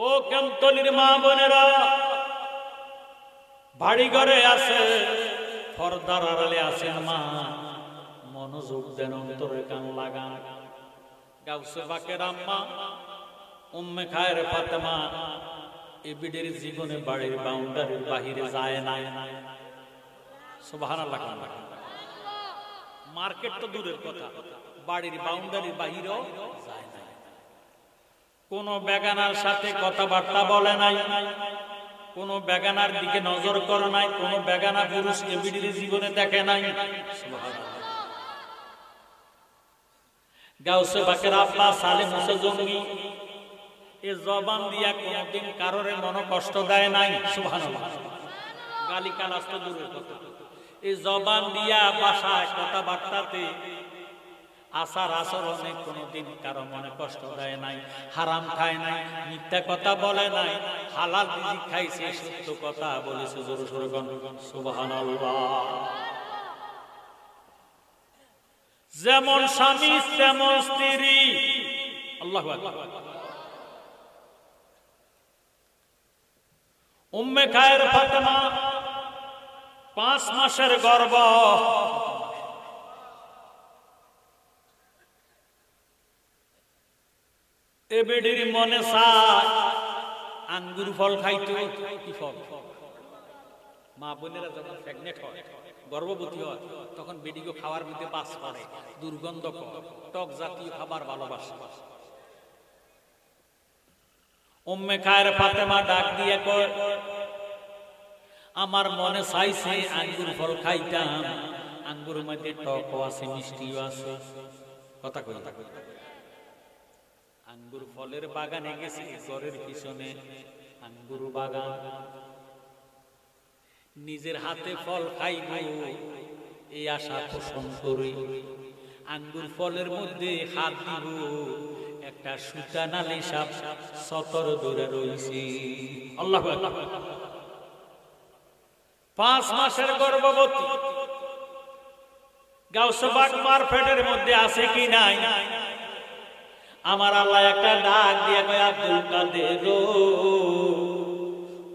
ও কেমতলির মা বোনেরা, বাড়ি ঘরে আছে, পর্দার আড়ালে আছেন মা, মনোযোগ দেন, অন্তরে কান লাগান। গাউসে পাকের আম্মা উম্মে খায়ের ফাতেমা এই বিডির জীবনে বাড়ির বাউন্ডারির বাহিরে যায় না। সুবহানাল্লাহ। মার্কেট তো দূরের কথা, বাড়ির বাউন্ডারির বাহিরেও যায় না। কোন বেগানার সাথে কথাবার্তা বলে নাই, কোন বেগানার দিকে নজর করে নাই, কোন বেগানা পুরুষ এ বিডির জীবনে দেখে নাই। গাউসে পাকের আব্বা সালেম মুসা জঙ্গি এ জবান দিয়া কোনদিন কারোর মনে কষ্ট দেয় নাই। সুবহানাল্লাহ। গালি গালাজ তো দূরের কথা, এই জবান দিয়া ভাষায় কথাবার্তাতে আচার আচরণে কোনদিন কারো মনে কষ্ট দেয় নাই, হারাম খায় নাই, মিথ্যা কথা বলে নাই, হালাল রিজিক খাইছে, সত্য কথা বলেছে। জোরে জোরে বলুন সুবহানাল্লাহ। যেমন স্বামী তেমন স্ত্রী। আল্লাহু আকবার। উম্মে খায়ের ফাতেমা 5 মাসের গর্ভ, এ বেডির মনে চায় আঙ্গুর ফল খাইতো। কি ফল? মা বোনেরা যখন প্রেগনেন্ট হয়, গর্ভবতী হয়, তখন বেডিকে খাওয়ার মধ্যে বাস করে, দুর্গন্ধ, টক জাতীয় খাবার ভালোবাসে। উম্মে খায়ের ফাতেমা ডাক দিয়ে কয়, আমার মনে চাইছে আঙ্গুর ফল খাইতাম, আঙ্গুরের মধ্যে টকও আছে, মিষ্টিও আছে। কথা কই, আঙ্গুর ফলের বাগানে গেছি, ঘরের পিছনে আঙ্গুর বাগান, নিজের হাতে ফল খাইব এই আশা পোষণ করি। আঙ্গুর ফলের মধ্যে হাত দিব, একটা সুতা নালি সাপ সতর দূরে রয়েছে। আল্লাহু আকবার। 5 মাসের গর্ভবতী, গাউসে পাক মার পেটের মধ্যে আছে কি নাই, আমার আল্লাহ একটা ডাক দিয়ে কয়, আব্দুল কাদের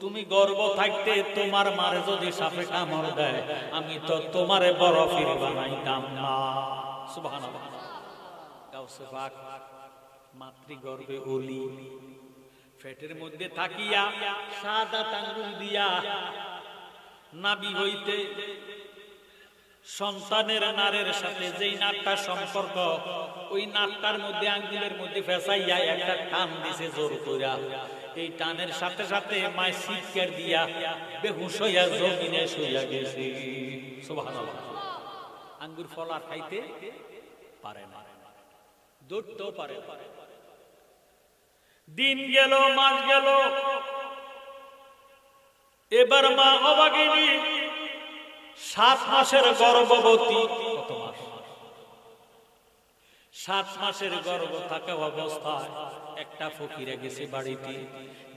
তুমি গর্ভ থাকতে তোমার মারে যদি সাপে কামড় দেয়, আমি তো তোমারে বরফির বানাইতাম না। সুবহানাল্লাহ। গাউসে পাক মাতৃগর্ভে ওলি, পেটের মধ্যে থাকিয়া সাদা আঙ্গুল দিয়া নাভি হইতে সন্তানের নারের সাথে যেই নাকটা সম্পর্ক, ওই নাকটার মধ্যে আঙ্গুলের মধ্যে ফেসাইয়া একটা টান দিছে জোর কইরা। এই টানের সাথে সাথে মায় চিৎকার দিয়া বেহুশ হইয়া জমিনে শুইয়া গেছে। সুবহানাল্লাহ। আঙ্গুর ফল আর খাইতে পারে না, দৌড়তেও পারে। দিন গেল, মাস গেল, এবার মা অবাগিনী 7 মাসের গর্ভবতী। কত মাস? 7 মাসের গর্ভ থাকা অবস্থায় একটা ফকিরে গেছে বাড়িতে।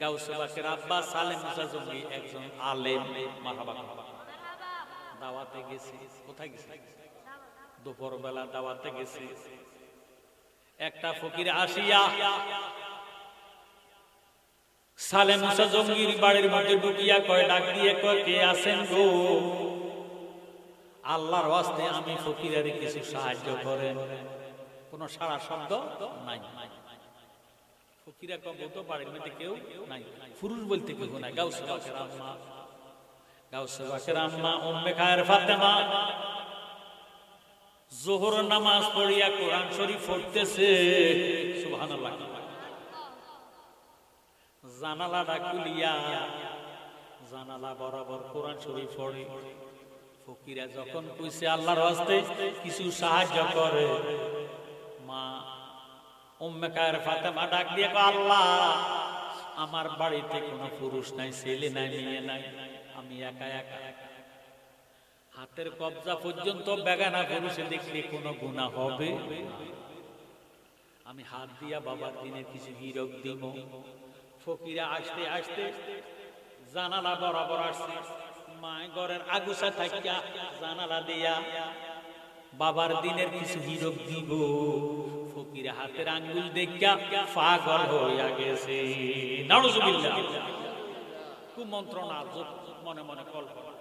গাউসে পাকের আব্বা সালেম মুসা জঙ্গি একজন আলেম, মারহাবা, দাওয়াতে গেছে। কোথায় গেছে? দুপুর বেলা দাওয়াতে গেছে। একটা ফকির আসিয়া সালেম মুসা জঙ্গির বাড়ির মধ্যে ঢুকিয়া কয়, ডাক দিয়ে কয়, কে আছেন গো? আল্লাহর ওয়াস্তে আমি ফকিরের কিছু সাহায্য করেন। কোন সারা শব্দ নাই। ফকিরা কব তো বাড়ির মধ্যে কেউ নাই, পুরুষ বলতে কেউ নাই। গাউসে পাকের আম্মা, গাউসে পাকের আম্মা উম্মে খায়ের ফাতেমা যোহর নামাজ পড়িয়া কোরআন শরীফ পড়তেছে। সুবহানাল্লাহ। জানালাটা খুলিয়া জানালা বরাবর কোরআন শরীফ পড়ে। ফকিরা যখন কইছে আল্লাহর ওয়াস্তে কিছু সাহায্য করে, মা উম্মে খায়ের ফাতেমা ডাক দিয়ে কয়, আল্লাহ আমার বাড়িতে কোনো পুরুষ নাই, ছেলে নাই, মেয়ে নাই, আমি একা একা। হাতের কবজা পর্যন্ত বেগানা পুরুষে দেখলে কোনো গুনাহ হবে? আমি হাত দিয়া বাবার দিনে কিছু হীরক দিব। ফকিরা আসতে আসতে জানালা বরাবর আসছে। মা ঘরের আগুসা থাকিয়া জানালা দিয়া বাবার দিনের কিছু হীরক দিব। ফকির হাতের আঙ্গুল দেখা পাগল হইয়া গেছে। নাউজুবিল্লাহ। কুমন্ত্রণা মনে মনে কল্পনা।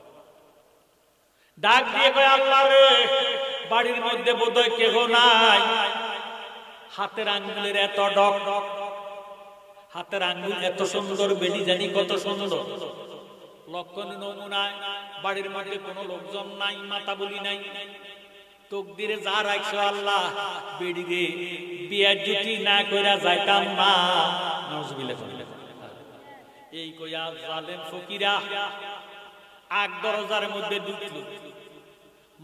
ডাক দিয়ে কয় আল্লাহ রে, বাড়ির মধ্যে বোধহয় কেহ নাই, হাতের আঙ্গুলের এত ডক, হাতের আঙ্গুল এত সুন্দর, বেলি জানি কত সুন্দর, লক্ষণ নমুনায় বাড়ির মধ্যে কোনো লোকজন নাই, মাতা বলি নাই, তকদিরে যা রাখছো আল্লাহ, বেড়িরে বিয়ার জুটি না কইরা যাইতাম না। নাউজুবিল্লাহ। এই কইয়া জালেম ফকিরা আগ দরজার মধ্যে ঢুকলো।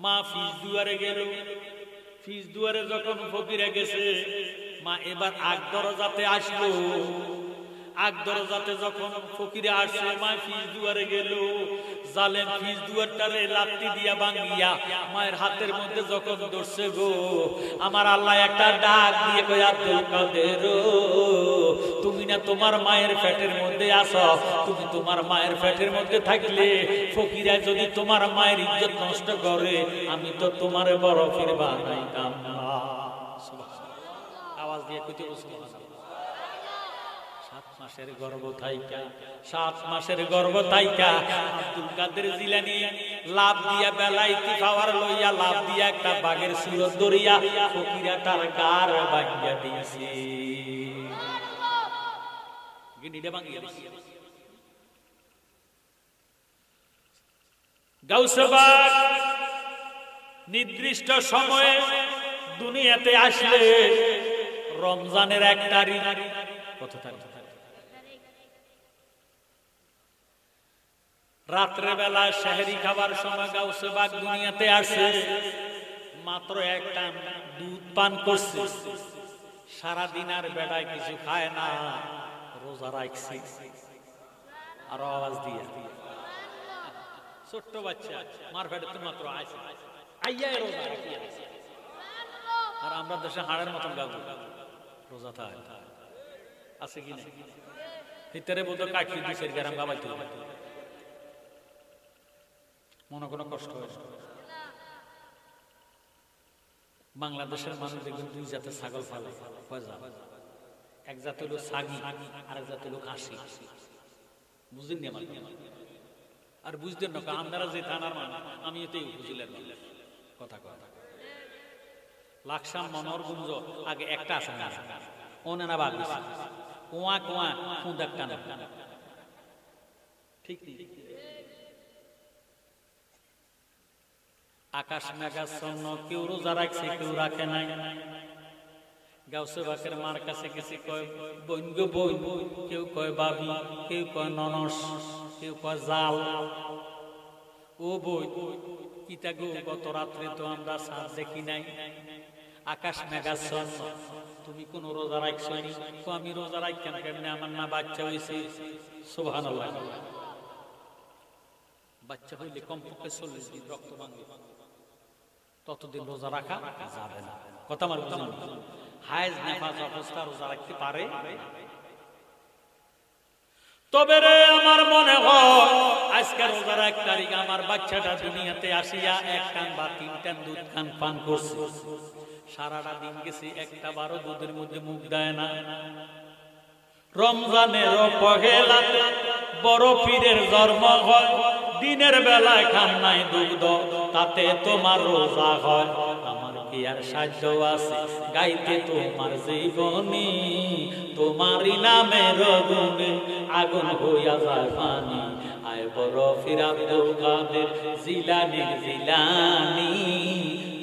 মা ফিস দুয়ারে গেল। ফিস দুয়ারে যখন ফকিরা গেছে, মা এবার আগ দরজাতে আসলো। আগ দরজাতে যখন ফকিরে আসছে, মা ফিস দুয়ারে গেল। জালেম ফিস দুয়ারটারে লাত্তি দিয়া ভাঙিয়া মায়ের হাতের মধ্যে যখন ধরছে গো, আমার আল্লাহ একটা ডাক দিয়ে কই আব্দুল কাদের, তুমি না তোমার মায়ের পেটের মধ্যে আছো, তুমি তোমার মায়ের পেটের মধ্যে থাকলে ফকিরা যদি তোমার মায়ের ইজ্জত নষ্ট করে, আমি তো তোমার বড় ফির বানাইতাম না। আওয়াজ দিয়ে কইতে বসে। 7 মাসের গর্ভ থাইকা, 7 মাসের গর্ভ থাইকা আব্দুল কাদের জিলানী লাভ দিয়া বেলাইতি খাওয়ার লইয়া লাভ দিয়া একটা বাঘের সুরত ধরিয়া ফকিরা তার গার ভাঙিয়া দিয়েছে। গিনিটা ভাঙিয়া দিয়েছে। গাউসে বাগ নির্দিষ্ট সময়ে দুনিয়াতে আসলে রমজানের 1 তারিখ, কত তারিখ? রাত্রে বেলা সেহরি খাবার সময় গাউসে বাগ দুনিয়াতে আসে। মাত্র একটা দুধ পান করছে, সারাদিন আর বেড়ায় কিছু খায় না, রোজা রাখছে। আরো আওয়াজ দিয়ে ছোট্ট বাচ্চা মার পেটে তো মাত্র আসে, আইয়া রোজা রাখি। আর আমরা দেশে হাড়ের মতন গাবো রোজা থাকে আছে কি না? ভিতরে বোধ কাঠি দুশের গ্রাম গাবাইতে হবে, মনে কোনো কষ্ট হয়। বাংলাদেশের মানুষ দেখবেন 2 জাতের ছাগল পালে। কয় জাত? এক জাত হলো সাগি, আর এক জাত হলো খাসি। বুঝলেন নি আমার আর বুঝতেন না? আপনারা যে থানার মানুষ, আমি এতেই বুঝলেন কথা কথা। লাকসাম মনোরগুঞ্জ আগে একটা আছে না, ওনারা বাদ দিছে কোয়া কোয়া খুঁদাক টানা, ঠিক আকাশ মেঘাচ্ছন্ন, কেউ রোজা রাখছে কেউ রাখে নাই। গাউসে বাকের মার কাছে গেছে, কয় বইন গো বইন, কেউ কয় বাবি, কেউ কয় ননস, কেউ কয় জাল। ও বই কিতা গো, গত রাত্রে তো আমরা সাজ দেখি নাই, আকাশ মেঘাচ্ছন্ন, তুমি কোন রোজা রাখছো? আমি রোজা রাখতাম কেমনে, আমার না বাচ্চা হয়েছে। সুবহানাল্লাহ। বাচ্চা হইলে কমপক্ষে 40 দিন রক্ত ভাঙবে, ততদিন রোজা রাখা যাবে না। কথা আমার বুঝুন। হায়েজ নেফাজ অবস্থা রোজা রাখতে পারে। তবে রে আমার মনে হয় আজকে রোজার 1 তারিখ আমার বাচ্চাটা দুনিয়াতে আসিয়া 1 টান বা 3 টান দুধ খান পান করছে। সারাটা দিন গেছে, একটা বারো দুধের মধ্যে মুখ দেয় না। রমজানের পহেলাতে বড় পীরের জন্ম হয়, দিনের বেলায় খান নাই দুধ, তাতে তোমার রোজা হয়। আমার কি আর সাহায্য আছে গাইতে তোমার জীবনী, তোমারই নামের গুণে আগুন হইয়া যায় পানি। আয় বড় পীর আব্দুল কাদের জিলানী জিলানী,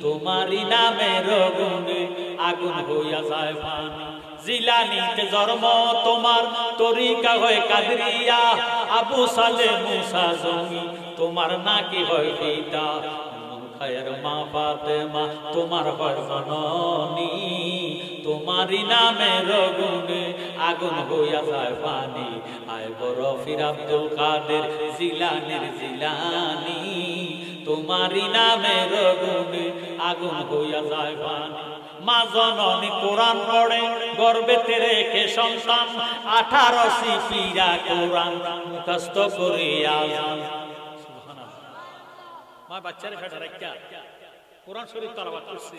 তোমারই নামের গুণে আগুন হইয়া যায় পানি। জিলানীতে জন্ম তোমার, তরিকা হয় কাদরিয়া, আবু সালে মুসা জমি তোমার নাকি হয় পিতা। খায়ের মা ফাতেমা তোমার হয় জননী, তোমারই নামের গুণে আগুন হইয়া যায় পানি। আয় বড় পীর আব্দুল কাদের জিলানীর জিলানী, তোমারই নামের গুণে আগুন হইয়া যায় পানি। মা জননী কোরআন পড়ে গর্ভেতে রেখে সন্তান, 18 সিপিরা কোরআন মুখস্থ করিয়া। মা বাচ্চারে ফেটে রাখা কোরআন শরীফ তেলাওয়াত করছে,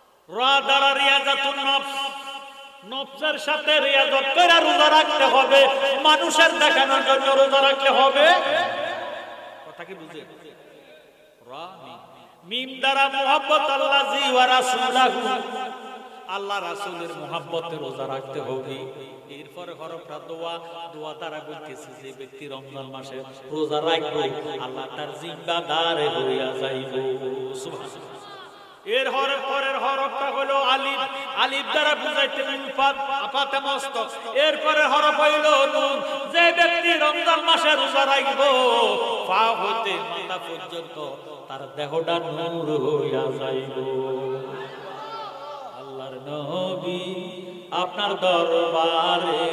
রা দ্বারা রিয়াজাতুন নফস, নফসের সাথে রিয়াজত করে রোজা রাখতে হবে, মানুষের দেখানোর জন্য রোজা রাখলে হবে? কথা কি বুঝে? রা মিম দ্বারা মুহাব্বত আল্লাহি ওয়া রাসূলুহু, আল্লাহ রাসূলের মুহাব্বতে রোজা রাখতে হবে। এরপরে হরফটা দোয়া, দোয়া দ্বারা বলতেছে যে ব্যক্তি রমজান মাসে রোজা রাখবে আল্লাহ তার জিম্মাদার হইয়া যাইব। সুবহানাল্লাহ। এর পরের হরফটা হলো আলিফ, আলিফ দ্বারা বুঝাইতে আপাতে মস্তক। এরপরে হরফ হইল নুন, যে ব্যক্তি রমজান মাসে রোজা রাখবো পা হইতে মাথা পর্যন্ত তার দেহটা নূর হইয়া যাইব। আল্লাহর নবী আপনার দরবারে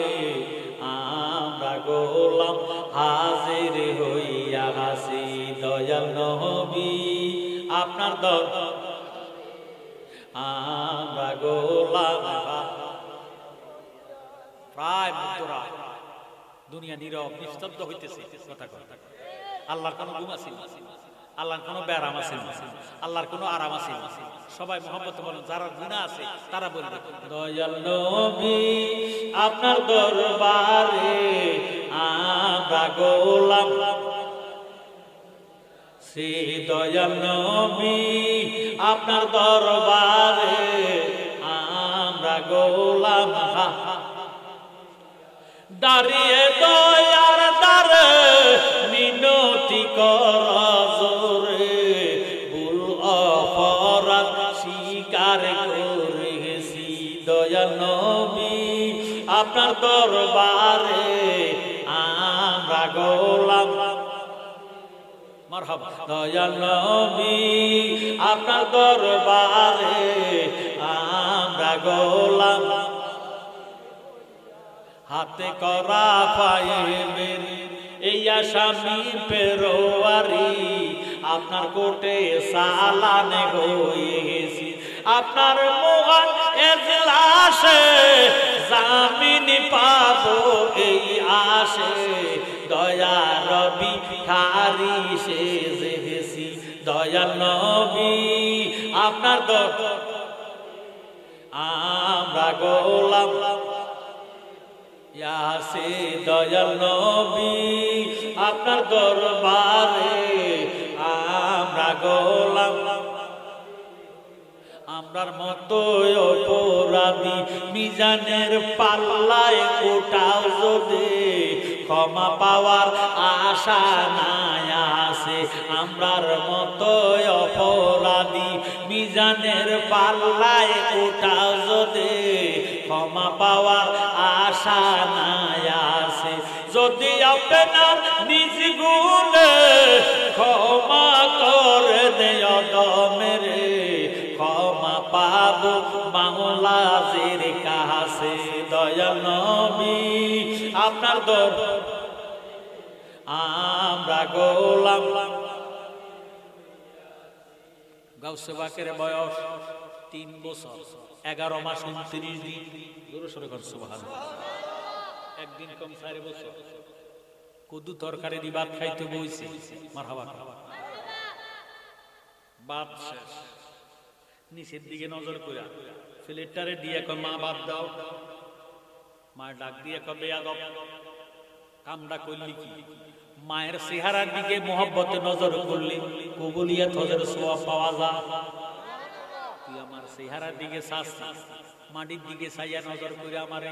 আমরা গোলাম হাজির হইয়া আসি, দয়াল নবী আপনার দরবারে আমরা গোলাম। প্রায় মধ্যরা দুনিয়া নীরব নিস্তব্ধ হইতেছে। কথা কথা আল্লাহর কোন ঘুম আছে, আল্লাহর কোন ব্যারাম আছে, আল্লাহর কোন আরাম আছে? সবাই মুহাব্বতে বলেন, যারা গুনাহ আছে তারা বলবে দয়াল নবী আপনার দরবারে আমরা গোলাম, সে দয়াল নবী আপনার দরবারে আমরা গোলাম। দাঁড়িয়ে দয়ার দ্বারে মিনতি কর জোরে, ভুল অপরাধ স্বীকার করেছি, দয়াল নবী আপনার দরবারে আমরা গোলাম। মারহাবা। দয়াল নবী আপনার দরবারে আমরা গোলাম, হাতে করা পায়েবেন এই আসামি পেরোয়ারি, আপনার কোটে সালানে হয়েছি, আপনার মহান এজলাসে জামিন পাবো এই আশে, দয়া রবি খারি সেজেছি, দয়াল নবী আপনার দরবারে আমরা গোলাম। ইয়াসে দয়াল নবী আপনার দরবারে আমরা গোলাম। আমরার মতো অপরাধী মিজানের পাল্লায় ওঠাও যদি, ক্ষমা পাওয়ার আশা নাই আছে। আমরার মতো অপরাধী মিজানের পাল্লায় ওঠাও যদি, ক্ষমা পাওয়ার আশা নাই আছে। যদি আপনার নিজ গুণে ক্ষমা করে দেয় দমেরে, ক্ষমা পাবো মাওলাজির কাছে, দয়াল নবী আপনার দরবারে আমরা গোলাম। গাউসে বাকের বয়স 3 বছর 11 মাস 29 দিন। জোরে সোরে কর সুবহানাল্লাহ। একদিন কম 4 বছর কদু তরকারি দি ভাত খাইতে বইছে। মারহাবা। ভাত শেষ, নিচের দিকে নজর কইরা প্লেটটারে দিয়ে কয় মা ভাত দাও। মা ডাক দিয়ে কয় বেয়াদব কামটা করলি কি? মায়ের চেহারার দিকে মোহব্বতে নজর করলি কবুলিয়ত হজের সওয়াব পাওয়া যায়। তুই আমার চেহারার দিকে চাস, মাটির দিকে চাইয়া নজর করে আমারে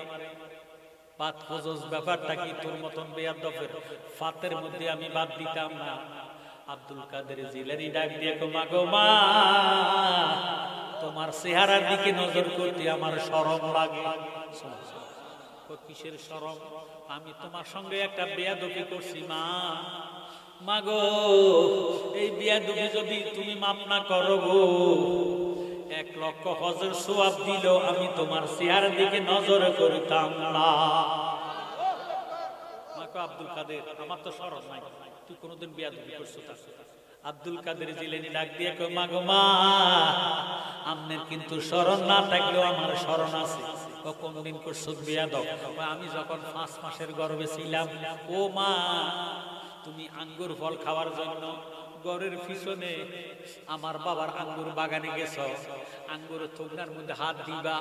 ভাত খোঁজস, ব্যাপারটা কি? তোর মতন বেয়াদবের ফাতের মধ্যে আমি ভাত দিতাম না। আব্দুল কাদের জিলানী ডাক দিয়ে কয় মা গো মা, তোমার চেহারার দিকে নজর করতে আমার শরম লাগে। কিসের শরম? আমি তোমার সঙ্গে একটা বেয়াদবি করছি মা। মাগো এই বেয়াদবি যদি তুমি মাফ না করো গো, 1 লক্ষ হজের সওয়াব দিল আমি তোমার চেহারার দিকে নজর করতাম না। মাগো আব্দুল কাদের আমার তো শরম নাই, তুই কোনোদিন বেয়াদবি করছো? আব্দুল কাদের জিলানী ডাক দিয়ে কয় মা গো মা, আপনার কিন্তু শরণ না থাকলেও আমার শরণ আছে। কোনদিন করছো বেয়াদব? আমি যখন 5 মাসের গর্ভে ছিলাম ও মা, তুমি আঙ্গুর ফল খাওয়ার জন্য ঘরের পিছনে আমার বাবার আঙ্গুর বাগানে গেছ, আঙ্গুরের থোকনার মধ্যে হাত দিবা,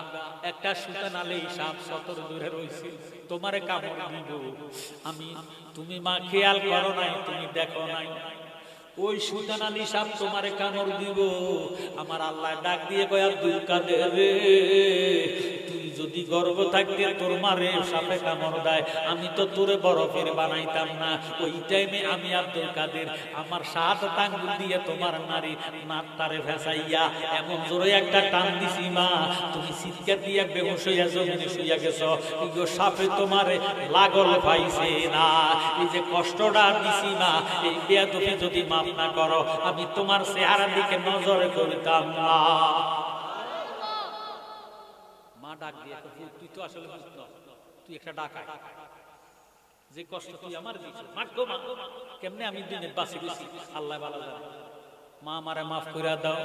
একটা সুতা নালে সাপ সতর দূরে রয়েছে, তোমারে কামড় দিব আমি। তুমি মা খেয়াল করো নাই, তুমি দেখো নাই, ওই সুতা নালি সাপ তোমারে কামড় দিব। আমার আল্লাহ ডাক দিয়ে কয় আব্দুল কাদের রে, যদি গর্ব থাকতে তোর মারে সাপে কামড় দেয়, আমি তো তোরে বরফের বানাইতাম না। ওই টাইমে আমি আব্দুল কাদের আমার 7 আঙ্গুল দিয়ে তোমার নারী নাকটারে ফেসাইয়া এমন জোরে একটা টান দিছি মা, তুমি চিৎকার দিয়ে বেহুশ হইয়া জমিনে শুইয়া গেছো। ইগো সাপে তোমারে লাগল পাইছে না, এই যে কষ্টটা দিছি মা, এই বেয়াদবি যদি মাফ না করো আমি তোমার চেহারার দিকে নজর করতাম না। ডাক দিয়ে তুই তো আসলে বুঝত, তুই একটা ডাকাই, যে কষ্ট তুই আমার দিস কেমনে আমি দিনে বাঁচি গেছি আল্লাহ ভালো জানে। মা আমারে মাফ করে দাও,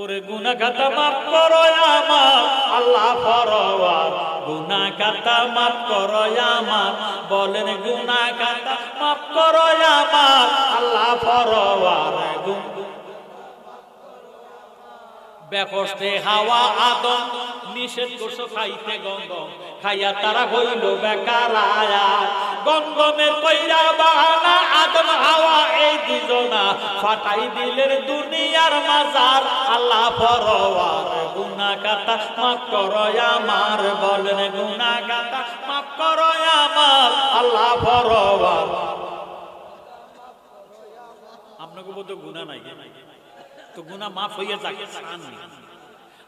ওরে গুনাহ খাতা মাফ করো আমার আল্লাহ পরওয়ার, গুনাহ খাতা মাফ করো আমার, বলেন গুনাহ খাতা মাফ করো আমার আল্লাহ পরওয়ার। বেকস্তে হাওয়া আদম নিষেধ করছো খাইতে গঙ্গম, খাইয়া তারা হইল বেকারায়া। গঙ্গমের কইরা বাহানা আদম হাওয়া এই দুজনা ফাটাই দিলেন দুনিয়ার মাজার আল্লাহ পরওয়ার। গুনাহ খাতা মাফ করো আমার, বলেন গুনাহ খাতা মাফ করো আমার আল্লাহ পরওয়ার। আপনাকে বলতে গুনাহ নাই তো গুনাহ মাফ হইয়া যাকে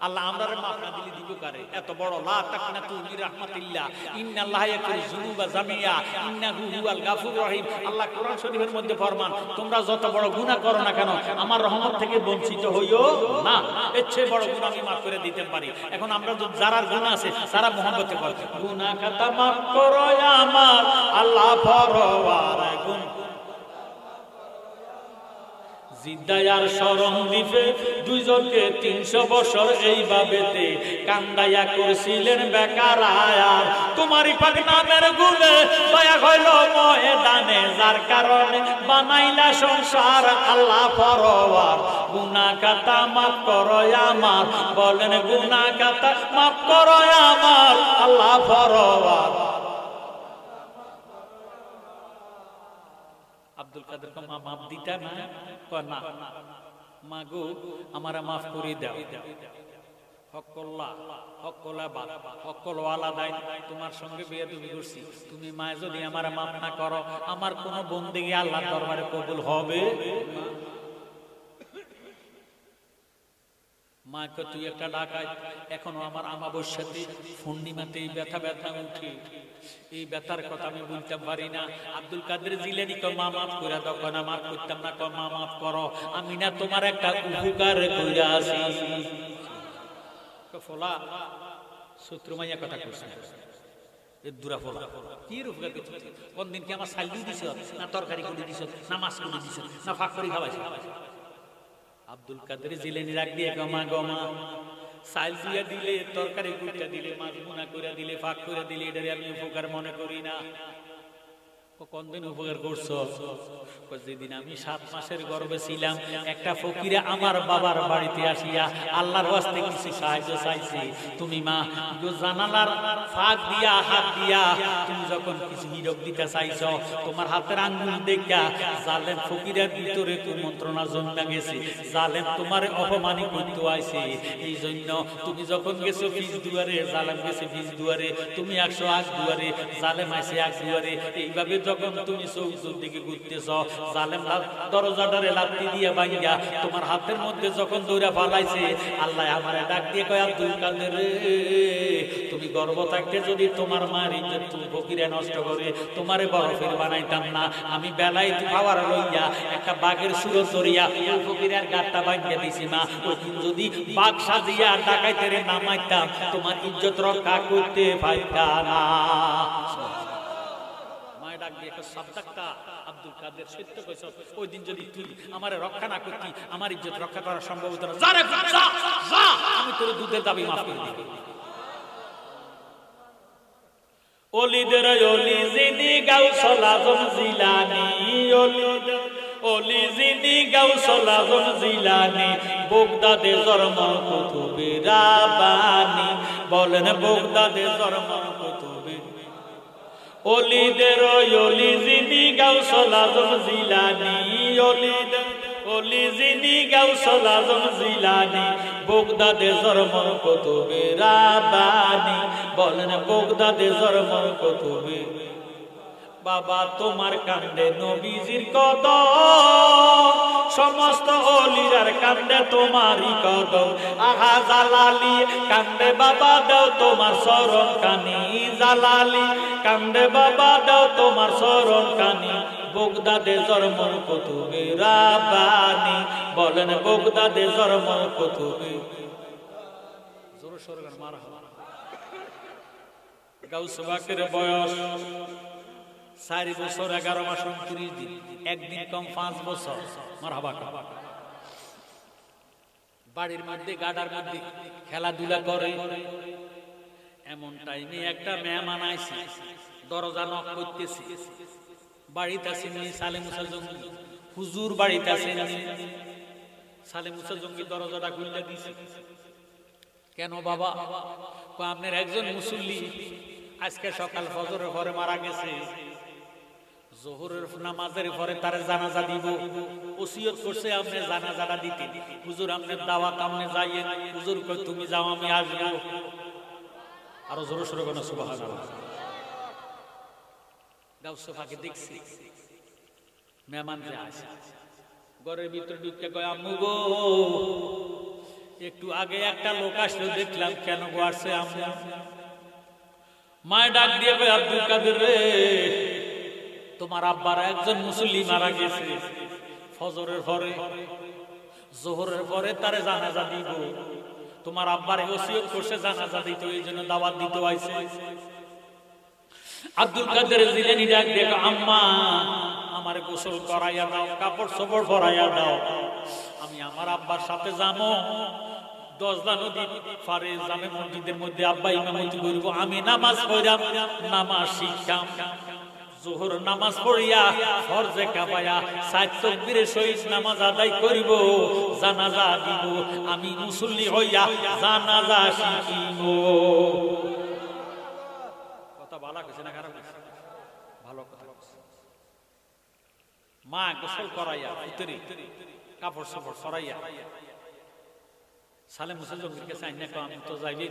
আল্লাহ আমরা মাফ না দিলে দিব কারে? এত বড় লা তাকনাতু মির রাহমাতিল্লাহ, ইন্নাল্লাহা ইয়াগফিরু যুনুবা জামিয়া ইন্নাহু হুয়াল গাফুরুর রহিম। আল্লাহ কোরআন শরীফের মধ্যে ফরমান, তোমরা যত বড় গুনাহ করো না কেন আমার রহমত থেকে বঞ্চিত হইও না, এর চেয়ে বড় গুনাহ আমি মাফ করে দিতে পারি। এখন আমরা যারা গুনাহ আছে তারা মুহাব্বতে করে গুনাহ খাতা মাফ করো আমার আল্লাহ পরওয়ার। জিদ্দায়ার শরণ দিবে দুইজনকে 300 বছর এইভাবেতে কান্দাইয়া করছিলেন বেকারায়া। তোমারই পাক নামের গুণে দয়া হইল ময়দানে, যার কারণে বানাইলা সংসার আল্লাহ পরওয়ার। গুনাহ খাতা মাফ করো আমার, বলেন গুনাহ খাতা মাফ করো আমার আল্লাহ পরওয়ার। আব্দুল কাদের মা মাফ দিতা না, না মা গো আমারা মাফ করে দাও, হকল্লা হকলা বাদ হকলওয়ালা দাই, তোমার সঙ্গে বেয়াদবি করছি, তুমি মা যদি আমারা মাফ না করো আমার কোন বন্দেগী আল্লাহর দরবারে কবুল হবে? মাকে তুই একটা ডাকাই, এখনো আমার আমাবস্যাতে পূর্ণিমাতে এই ব্যথা ব্যথা উঠে, এই ব্যথার কথা আমি বলতে পারি না। আব্দুল কাদের জিলানী কো মা মাফ করে দাও, না মাফ করতাম না, কো মা মাফ করো, আমি না তোমার একটা উপকার কইরা আছি। ফলা শত্রু মাইয়া কথা কইছে এ দুরা ফলা কি উপকার করছিস? কোন দিন কি আমার সাইলি দিছ না, তরকারি করে দিছ না, মাছ করে দিছ না, ফাঁক করে খাওয়াইছ? আব্দুল কাদের জিলানী রাখ দিয়ে গমা গমা সাইল দিয়া দিলে, তরকারি কুইটা দিলে, মাছ ভুনা করে দিলে, ফাঁক করে দিলে, এটারে আমি উপকার মনে করি না। কোনদিন উপকার করছো? যেদিন আমি 7 মাসের গর্ভে ছিলাম একটা ফকিরে আমার বাবার বাড়িতে আসিয়া আল্লাহর ওয়াস্তে কিছু সাহায্য চাইছে। তুমি মা জানালার ফাঁক দিয়া হাত দিয়া তুমি যখন কিছু হিরক দিতে চাইছো, তোমার হাতের আঙ্গুল দেখা জালেম ফকিরের ভিতরে কুমন্ত্রণা জন্মে গেছে, জালেম তোমার অপমানিত করতে আইছে। এই জন্য তুমি যখন গেছো ফিস দুয়ারে, জালেম গেছে ফিস দুয়ারে, তুমি 100 আগ দুয়ারে, জালেম আইছে আগ দুয়ারে। এইভাবে যখন তুমি চৌচুর দিকে ঘুরতেছ, জালেম দরজাটারে লাথি দিয়ে ভাঙিয়া তোমার হাতের মধ্যে যখন দৌড়া ফালাইছে, আল্লাহ আমারে ডাক দিয়ে কয় আব্দুল কাদের রে, তুমি গর্ব থাকতে যদি তোমার মায়ের ইজ্জত তুমি ফকিরে নষ্ট করে তোমারে বরফের বানাইতাম না। আমি বেলায় খাওয়ার লইয়া একটা বাঘের সুরত ধরিয়া ওই ফকিরের গাটটা ভাঙিয়ে দিছি মা। ওইদিন যদি বাঘ সাজিয়া ডাকাইতেরে নামাইতাম তোমার ইজ্জত রক্ষা করতে পারতাম না। আব্দুল কাদের সত্য কইছ, ওই দিন যদি তুই আমারে রক্ষা না করতি আমার ইজ্জত রক্ষা করা সম্ভব হতো না। আমি তোর দুধের দাবি মাফ করে দিই। ওলিদের ওলি জিনি গাউসুল আজম জিলানী, ওলি যিনি গাউসুল আজম জিলানী বাগদাদে জন্ম কুতুবে রাব্বানী বলেন বাগদাদে জন্ম কুতুবে ওলিদের ওলি যিনি গাউসুল আজম জিলানী ওলি যিনি গাউসুল আজম জিলানী বাগদাদে জন্ম কুতুবে রাব্বানী বলেন বাগদাদে জন্ম কুতুবে বাবা তোমার কান্দে নবীজির কদম সমস্ত ওলিরার কান্দে তোমারই কদম আহা জালালি কান্দে বাবা দাও তোমার শরণ কানি জালালি কান্দে বাবা দাও তোমার শরণ কানি বাগদাদে জন্ম কুতুবে রাব্বানী বলেন বাগদাদে জন্ম কুতুবে জোরে সোরে মারহাবা গাউস বাকের বয়স 4 বছর 11 মাস 29 দিন একদিন কম 5 বছর মারহাবা বাড়ির মধ্যে গাডার মধ্যে খেলাধুলা করে এমন টাইমে একটা মেহমান আইছে দরজা নক করতেছে বাড়িতে আছেন সালে মুসা জঙ্গি হুজুর বাড়িতে আছেন সালে মুসা জঙ্গি দরজাটা খুলে দিয়েছে কেন বাবা আপনার একজন মুসল্লি আজকে সকাল ফজরের পরে মারা গেছে জোহরের নামাজের পরে তার জানাজা দিব ওসিয়ত করছে আপনি জানাজাটা দিতে হুজুর আপনার দাওয়াত আপনি যাইয়েন হুজুর কই তুমি যাও আমি আসবো আরো জোরে সোরে বলেন সুবহানাল্লাহ গাউসফাকে দেখছি মেহমান যে আসে ঘরের ভিতর ঢুকে কয় আম্মু গো একটু আগে একটা লোক আসলো দেখলাম কেন গো আসছে আম্মু মায় ডাক দিয়ে কয় আব্দুল কাদের রে তোমার আব্বার একজন মুসল্লি মারা গেছে ফজরের পরে জোহরের পরে তারে জানাজা দিব তোমার আব্বার ওসিয়ত করছে জানাজা দিতে এই জন্য দাওয়াত দিতে আইছে আব্দুল কাদের জিলানী ডাক দিয়ে আম্মা আমারে গোসল করাইয়া দাও কাপড় চোপড় পরাইয়া দাও আমি আমার আব্বার সাথে যাবো 10 নদী পারে জামে মসজিদের মধ্যে আব্বা ইমামতি করব আমি নামাজ পড়াম নামাজ শিখাম জোহর নামাজ পড়িয়া ফরজে কাবায়া 7 তাকবীরের সহিত নামাজ আদায় করিব জানাজা দিব আমি মুসল্লি হইয়া জানাজা শিখিব কথা ভালো কইছে না খারাপ কইছে ভালো কথা মা গোসল করাইয়া ভিতরে কাপড় চোপড় সরাইয়া সালে মুসা জঙ্গির কাছে আইনা কম তো যাইবে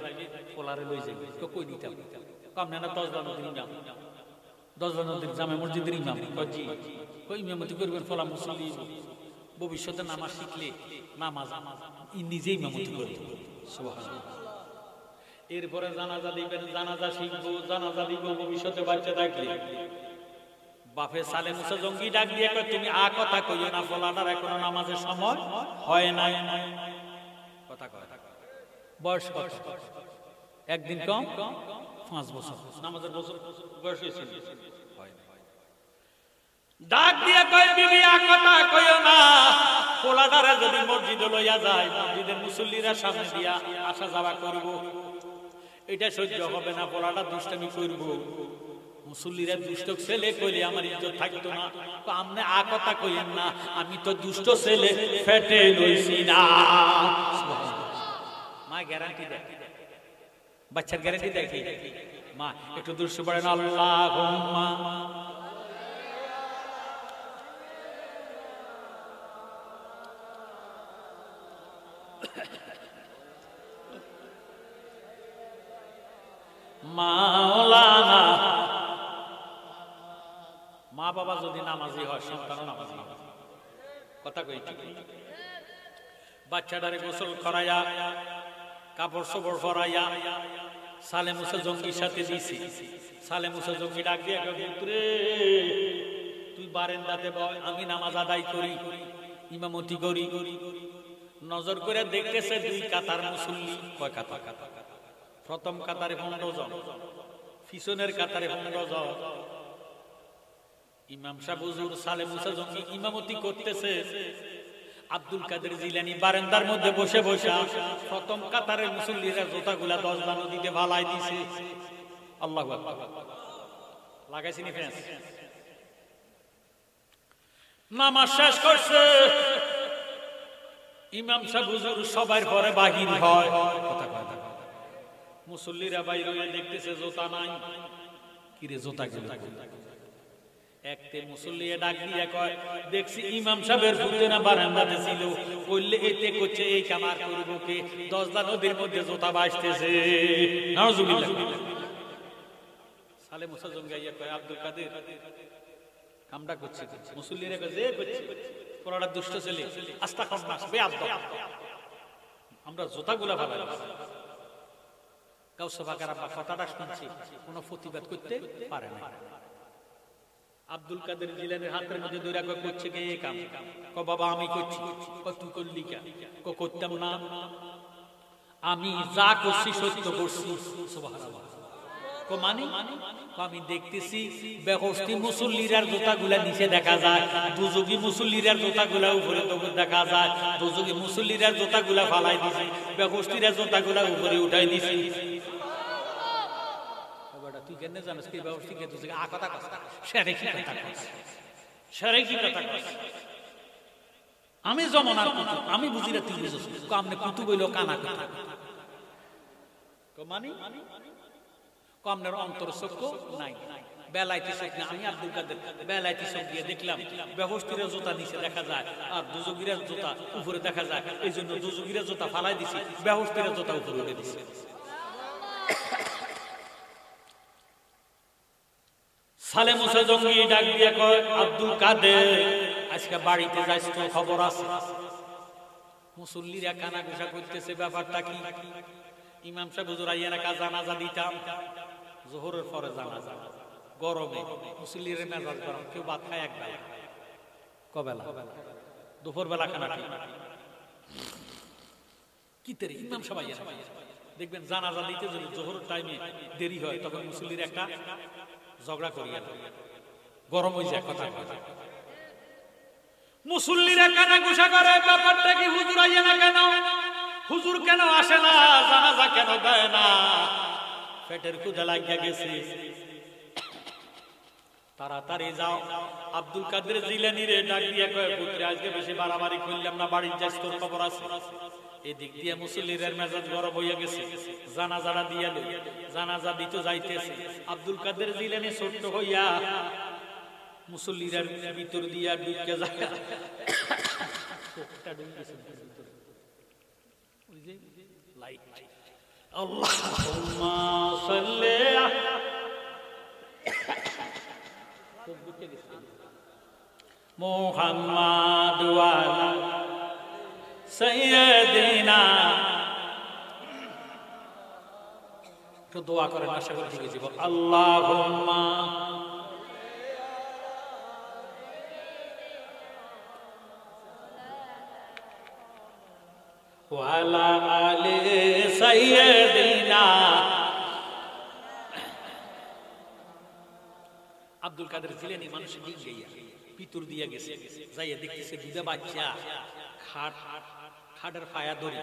পোলারে লই যাইবে তো কই দিতাম কম না 10 নদীর ইমাম 10 নদীর জামে মসজিদের ইমাম কজি কই ইমামতি করবেন ফলা মুসল্লি ভবিষ্যতে নামাজ শিখলে নামাজ নিজেই ইমামতি করবে সুবহানাল্লাহ এরপরে জানাজা দিবেন জানাজা শিখবো জানাজা দিব ভবিষ্যতে বাচ্চা থাকলে বাপে সালে মুসা জঙ্গি ডাক দিয়ে কয় তুমি আ কথা কইও না ফলাটার এখনো নামাজের সময় হয় না কথা কয় বয়স কত একদিন কম 5 বছর নামাজের বছর বয়স হয়েছে ডাক দিয়ে কয় বিবি আ কথা কইও না ফলাটারে যদি মসজিদে লইয়া যায় মসজিদের মুসল্লিরা সামনে দিয়া আসা যাওয়া করব এটা সহ্য হবে না ফলাটা দুষ্টামি করব মুসল্লিরা দুষ্ট ছেলে কইলে আমার ইজ্জত থাকতো না তো আপনি আ কথা কইেন না আমি তো দুষ্ট ছেলে ফেটে লইছি না মা গ্যারান্টি দেয় বাচ্চার গ্যারান্টি দেখি মা একটু দুষ্ট পড়েন আল্লাহুম্মা মাওলানা মা বাবা যদি নামাজি হয় সন্তানও নামাজি হবে কথা কই বাচ্চাটারে গোসল করাইয়া কাপড় চোপড় পরাইয়া সালে মুসা জঙ্গির সাথে দিছি সালে মুসা জঙ্গি ডাক দিয়ে পুত্রে তুই বারান্দাতে বয় আমি নামাজ আদায় করি ইমামতি করি নজর করে দেখতেছে 2 কাতার মুসল্লি কয় কাতার প্রথম কাতারে 15 জন পিছনের কাতারে 15 জন ইমাম সাহেব হুজুর সালে মুসা জঙ্গি ইমামতি করতেছে আব্দুল কাদের জিলানী বারান্দার মধ্যে বসে বসে প্রথম কাতারের মুসল্লিরা জুতাগুলা 10 নদীতে ভালাই দিছে আল্লাহু আকবার লাগাইছিনি ফ্রেন্ডস নামাজ শেষ করছে, ইমাম সাহেব হুজুর সবার পরে বাহির হয়, কথা কয় না, মুসল্লিরা বাইরে দেখতেছে জুতা নাই, কিরে জুতা গেল, একতে মুসল্লি ডাক দিয়ে কয় দেখছি ইমাম সাহেবের ফুটে না বারান্দাতে ছিল, কইলে এতে করছে এই কামার করব কে, 10 নদীর মধ্যে জুতা ভাসতেছে, নাউজুবিল্লাহ। সালে মুসা জঙ্গাইয়া কয় আব্দুল কাদের কামটা করছে, মুসল্লিরা কয় যে করছে পুরাটা দুষ্ট ছেলে, আস্তাগফিরুল্লাহ বেয়াদব, আমরা জুতাগুলা ফালাই। কাউসা বাকার আব্বা কথাটা শুনছি, কোনো প্রতিবাদ করতে পারে না। আব্দুল কাদের জিলানীর হাতের মধ্যে ধরে কয় করছে কে এই কাম, ক বাবা আমি করছি, ক তুই করলি কেন, ক করতাম না, আমি যা করছি সত্য করছি, সুবহানাল্লাহ। ক মানে আমি দেখতেছি বেহস্তি মুসল্লিরার জুতাগুলা নিচে দেখা যায়, দুযোগী মুসল্লিরার জুতাগুলা উপরে দেখা যায়, দুযোগী মুসল্লিরার জুতাগুলা ফালাই দিছি, বেহস্তিরা জুতাগুলা উপরে উঠাই দিছি। তুই কেন জানিস কি ব্যবস্থা কে তুই আ কথা কথা সেরে কি কথা কস, সেরে কি কথা কস, আমি জমানার কুতুব, আমি বুঝি না তুই বুঝছিস, আমনে কুতুব হইলো কানা কথা, ক মানে কমনের অন্তর চক্ষু নাই, বেলাইতে চোখ না, আমি আব্দুল কাদের বেলাইতে চোখ দিয়ে দেখলাম ব্যবস্থিরা জুতা নিচে দেখা যায় আর দুযোগীরা জুতা উপরে দেখা যায়, এই জন্য দুযোগীরা জুতা ফালাই দিছি, ব্যবস্থিরা জুতা উপরে উঠে দিছি। সালে মুসা জঙ্গি ডাক দিয়ে কয় আব্দুল কাদের আজকে বাড়িতে যাইস তো খবর আছে। মুসল্লিরা কানা ঘোষা করতেছে ব্যাপারটা কি, ইমাম সাহেব হুজুর আইয়ানা কা জানাজা দিতাম, জোহরের পরে জানাজা, গরমে মুসল্লির মেজাজ গরম, কেউ ভাত খায় একবেলা, কবেলা দুপুর বেলা খানা কি তেরে ইমাম সাহেব আইয়ানা দেখবেন জানাজা দিতে যদি জোহরের টাইমে দেরি হয় তখন মুসল্লির একটা ঝগড়া করিয়া গরম হয়ে যায়, কথা কথা মুসল্লিরা কানা ঘোষা করে ব্যাপারটা কি, হুজুর আইয়া না কেন, হুজুর কেন আসে না, জানাজা কেন দেয় না, পেটের ক্ষুধা লাগিয়া গেছে, তাড়াতাড়ি যাও। আব্দুল কাদের জিলানী রে ডাক দিয়ে কয় পুত্রে আজকে বেশি বাড়াবাড়ি করলাম না, বাড়ির যাস তোর খবর আছে। এদিক দিয়ে মুসল্লিদের মেজাজ গরম হইয়া গেছে, জানাজারা দিয়া লই, জানাজা দিতে যাইতেছে, আব্দুল কাদের জিলানী ছোট্ট হইয়া মুসল্লিদের ভিতর দিয়া ঢুকে যায়, চোখটা ঢুকে গেছে ওই যে লাইট, আল্লাহুম্মা সাল্লি মুহাম্মাদ ওয়া আলা সাইয়্যিদিনা, তো দোয়া করেন আশা করি ঠিক আছে, আল্লাহুম্মা ওয়া আলা আলি সাইয়্যিদিনা। আব্দুল কাদের জিলানী মানুষের দিন গাইয়া পিতুর দিয়া গেছে, যাইয়া দেখতেছে দুধে বাচ্চা খাটের পায়া ধরে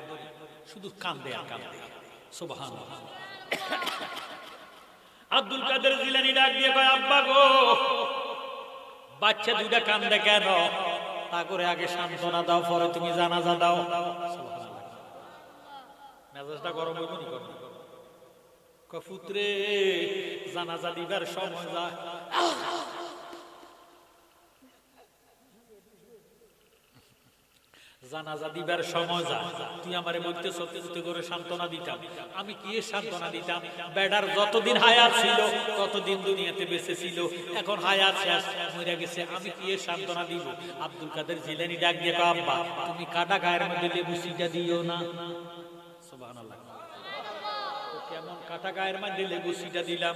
শুধু কান্দে আর কান্দে, সুবহানাল্লাহ। আব্দুল কাদের জিলানী ডাক দিয়ে কয় আব্বা গো বাচ্চা দুইটা কান্দে কেন, তা করে আগে সান্ত্বনা দাও পরে তুমি জানাজা দাও। মেজাজটা গরম হইব নি, কয় পুত্রে জানাজা দিবার সময় যা, জানাজা দিবার সময় যা, তুই আমারে বলতে সত্যি সত্যি করে সান্ত্বনা দিতাম, আমি কি সান্ত্বনা দিতাম, বেডার যতদিন হায়াত ছিল ততদিন দুনিয়াতে বেঁচে ছিল, এখন হায়াত শেষ মরে গেছে, আমি কি সান্ত্বনা দিব। আব্দুল কাদের জিলানী ডাক দিয়ে কয় আব্বা তুমি কাটা গায়ের মধ্যে লেবু সিটা দিও না, সুবহানাল্লাহ। কেমন কাটা গায়ের মধ্যে লেবু সিটা দিলাম,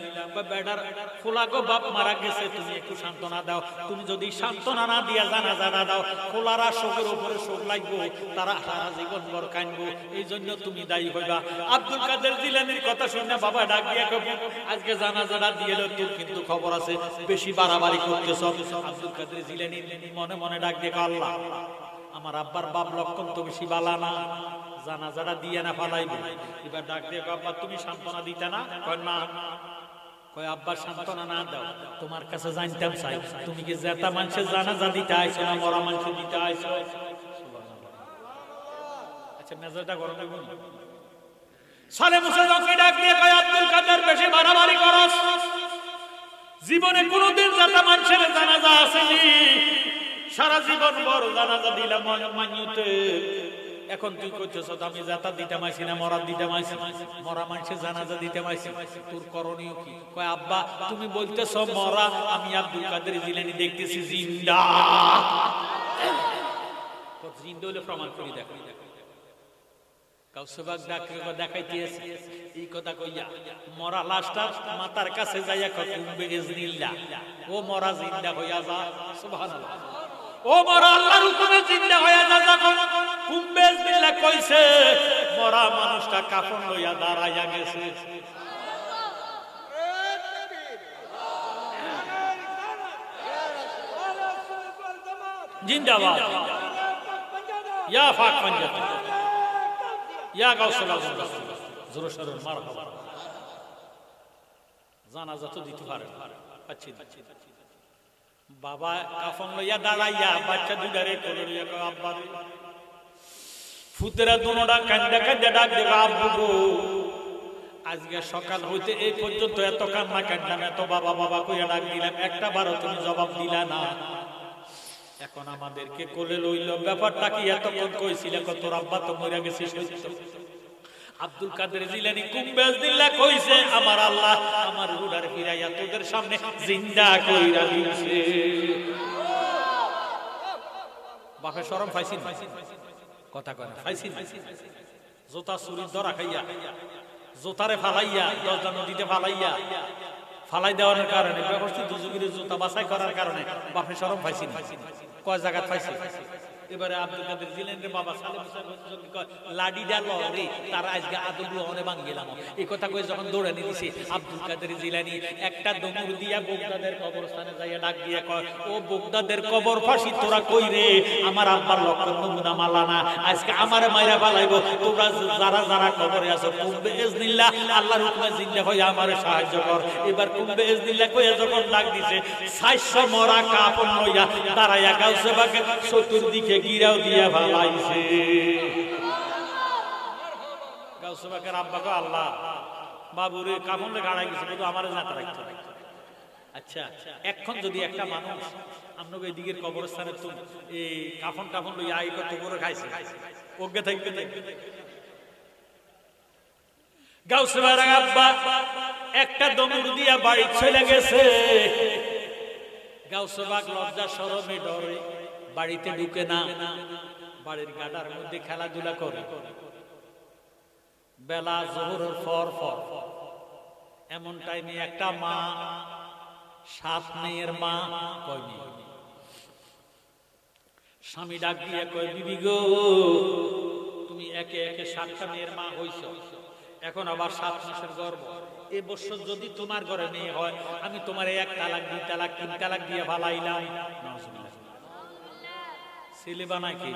বেডার ফোলাগো বাপ মারা গেছে, তুমি একটু সান্ত্বনা দাও, তুমি যদি সান্ত্বনা না দিয়া জানাজা না দাও ফোলারা শোকের উপরে শোক লাগবো, তারা সারা জীবন ভর কাঁদবো, এই জন্য তুমি দায়ী হইবা। আব্দুল কাদের জিলানীর কথা শুনে বাবা ডাক দিয়ে কবে আজকে জানাজাটা দিয়ে এলো, তোর কিন্তু খবর আছে বেশি বাড়াবাড়ি করতেছ। আব্দুল কাদের জিলানী মনে মনে ডাক দিয়ে আল্লাহ আমার আব্বার বাপ লক্ষণ তো বেশি বালা না, জানাজাটা দিয়ে না ফালাইব। এবার ডাক দিয়ে আব্বা তুমি সান্ত্বনা দিতে না, কয় না, কয় আব্বা সান্ত্বনা না দাও, তোমার কাছে জানতাম চাই তুমি কি জেতা মানুষের জানাজা দিতে আইছো না মরা মানুষের দিতে আইছো? আচ্ছা মেজাজটা গরম হবে না? সালে মুসা যখন ডাক দিয়ে কয় আব্দুল কাদের বেশি বাড়াবাড়ি করস, জীবনে কোনোদিন জেতা মানুষের জানাজা আসেনি, সারা জীবন বড় জানাজা দিলাম মানিতে, এখন তুই কইতেছ আমি জাতা দিতে মাইছি না মরা দিতে মাইছি, মরা মানুষের জানাজা দিতে মাইছি, তোর করণীয় কি? কয় আব্বা তুমি বলতেছ মরা, আমি আব্দুল কাদের জিলানী দেখতেছি জিন্দা। জিন্দা হলে প্রমাণ করি দেখো। কাউসবাগ দেখাইতেছে এই কথা কইয়া মরা লাশটা মাতার কাছে যাইয়া কুম্বে ইজনিল্লাহ, ও মরা জিন্দা হইয়া যা। সুবহানাল্লাহ। ও মরা আল্লাহর হুকুমে জিন্দা হইয়া যা। যখন কুম্বে ইজনিল্লাহ কইছে, মরা মানুষটা কাফন লইয়া দাঁড়াইয়া গেছে। জিন্দাবাদ ইয়া ফাক পাঞ্জাব ইয়া গাউসুল আজম জোরে সোরে মারহাবা। জানাজা তো দিতে পারে পাচ্ছি বাবা কাফন লইয়া দাঁড়াইয়া বাচ্চা দুইটারে কোলে লইয়া কয় আব্বা রে, ফুতেরা দুনোটা কান্দা কান্দা ডাক দেবে আব্বু গো, আজকে সকাল হইতে এই পর্যন্ত এত কান্না কান্দলাম, এত বাবা বাবা কইয়া ডাক দিলাম, একটা বারও তুমি জবাব দিলা না, এখন আমাদেরকে কোলে লইল, ব্যাপারটা কি? এতক্ষণ কইছিল তোর আব্বা তো মরে গেছে সত্য। আব্দুল কাদের জিলানী কুম্বে ইজনিল্লাহ কইছে আমার আল্লাহ আমার রুডার ফিরাইয়া তোদের সামনে জিন্দা কইরা দিয়েছে। বাপে শরম পাইছিস? কথা কয় না পাইছিস? জোতা চুরির ধরা খাইয়া জোতারে ফালাইয়া 10টা নদীতে ফালাই দেওয়ার কারণে ব্যবস্থিত দুজুগিরে জুতা বাছাই করার কারণে বাপে শরম পাইছিস? কয় জায়গা পাইছিস? এবারে আব্দুল কাদের জিলানীর বাবা সালে মুসা কয় লাডি ডাল রে তারা আজকে আদল অনে ভাঙ গেলাম, এই কথা কয়ে যখন দৌড়ানি দিছে আব্দুল কাদের জিলানী একটা দমুর দিয়া বগদাদের কবরস্থানে যাইয়া ডাক দিয়া কয় ও বগদাদের কবর ফাঁসি তোরা কই রে, আমার আব্বার লক্ষ্য নমুনা মালানা, আজকে আমারে মাইরা ফালাইবো, তোরা যারা যারা কবরে আছো কুম্বে ইজনিল্লাহ আল্লাহর হুকুমে জিন্দা হইয়া আমারে সাহায্য কর। এবার কুম্বে ইজনিল্লাহ কইয়া যখন ডাক দিছে 400 মরা কাফন লইয়া দাঁড়াইয়া গাউসে বাগে চতুর্দিকে গিরাও দিয়া ভালাইছে। গাউসে বাগের আব্বা কয় আল্লাহ বাবুরে কাফনে গাড়াই গেছে কিন্তু আমারে জাতা রাখতে। আচ্ছা এখন যদি একটা মানুষ আপনাকে এই দিকের কবরস্থানে তো এই কাফন টাফন লইয়া আই কত করে খাইছে ওকে থাকবে গাউসে বাগের আব্বা একটা দমুর দিয়া বাড়ি চলে গেছে। গাউসে বাগ লজ্জা শরমে ডরে বাড়িতে ঢুকে না, বাড়ির গাডার মধ্যে খেলাধুলা করে। বেলা জোহরের ফর এমন টাইমে একটা মা 7 মেয়ের মা কয় মেয়ে স্বামী ডাক দিয়ে কয় বিবি গো তুমি একে একে 7টা মেয়ের মা হইছ, এখন আবার 7 মাসের গর্ভ, এ বছর যদি তোমার ঘরে মেয়ে হয় আমি তোমার 1 তালাক 2 তালাক 3 তালাক দিয়ে ভালাইলাম। ছেলে বানায় কি?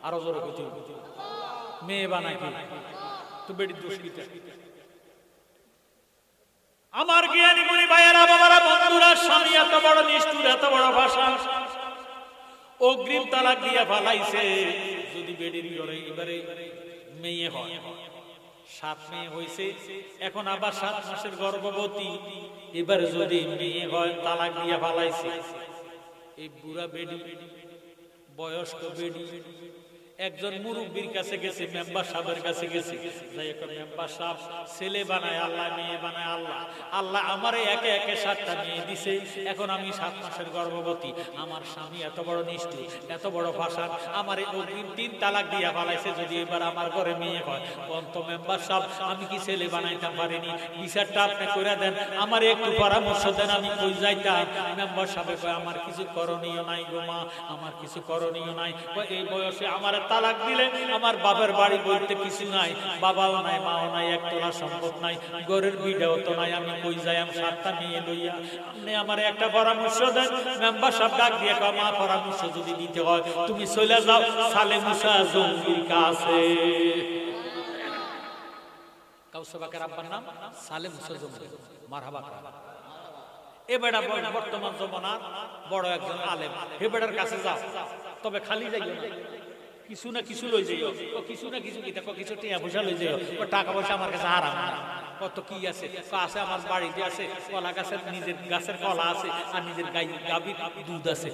আরো জোরে কইতে মেয়ে বানায় কি? তো বেটি দোষ দিতে। আমার জ্ঞানী গুণী ভাইয়েরা বাবারা বন্ধুরা, স্বামী এত বড় নিষ্ঠুর এত বড় ভাষা, অগ্রিম তালাক দিয়া ফালাইছে। যদি বেটির ঘরে এবারে মেয়ে হয় 7 মেয়ে হইছে, এখন আবার 7 মাসের গর্ভবতী, এবারে যদি মেয়ে হয় তালাক দিয়া ফালাইছে। এই বুড়া বেডি বয়স্ক বেডি একজন মুরব্বীর কাছে গেছে, মেম্বার সাহেবের কাছে গেছে, যাই একটা মেম্বার সাহেব ছেলে বানায় আল্লাহ মেয়ে বানায় আল্লাহ, আল্লাহ আমারে একে একে 7টা মেয়ে দিছে, এখন আমি 7 মাসের গর্ভবতী, আমার স্বামী এত বড় নিষ্ঠুর এত বড় ভাষা আমারে অগ্রিম 3 তালাক দিয়া ফেলাইছে, যদি এবার আমার ঘরে মেয়ে হয় পন্ত মেম্বার সাহেব আমি কি ছেলে বানাইতে পারিনি, বিচারটা আপনি করে দেন, আমার একটু পরামর্শ দেন আমি কই যাইতাম। মেম্বার সাহেব কয় আমার কিছু করণীয় নাই গো মা, আমার কিছু করণীয় নাই, এই বয়সে আমার তালাক দিলে আমার বাবার বাড়ি বলতে কিছু নাই, বাবাও নাই মাও নাই, 1 তোলা সম্পদ নাই, ঘরের বিড়াও তো নাই, আমি কই যাই 7টা মেয়ে লইয়া, আপনি আমার একটা পরামর্শ দেন। মেম্বার সাহেব ডাক দিয়ে কয় মা পরামর্শ যদি দিতে হয় তুমি চলে যাও সালে মুসা জঙ্গির কাছে। গাউসে পাকের আব্বার নাম সালে মুসা জঙ্গি, মারহাবা। এ বেটা বর্তমান জমানার বড় একজন আলেম, হে বেটার কাছে যাও, তবে খালি যাইও না, কিছু না কিছু লই যাইও, কিছু না কিছু কি দেখো, কিছু টাকা পয়সা লই যাইও, টাকা পয়সা আমার কাছে হারাম না। কত কি আছে, আছে আমার বাড়িতে আছে কলা গাছের, নিজের গাছের কলা আছে, আর নিজের গাভীর দুধ আছে,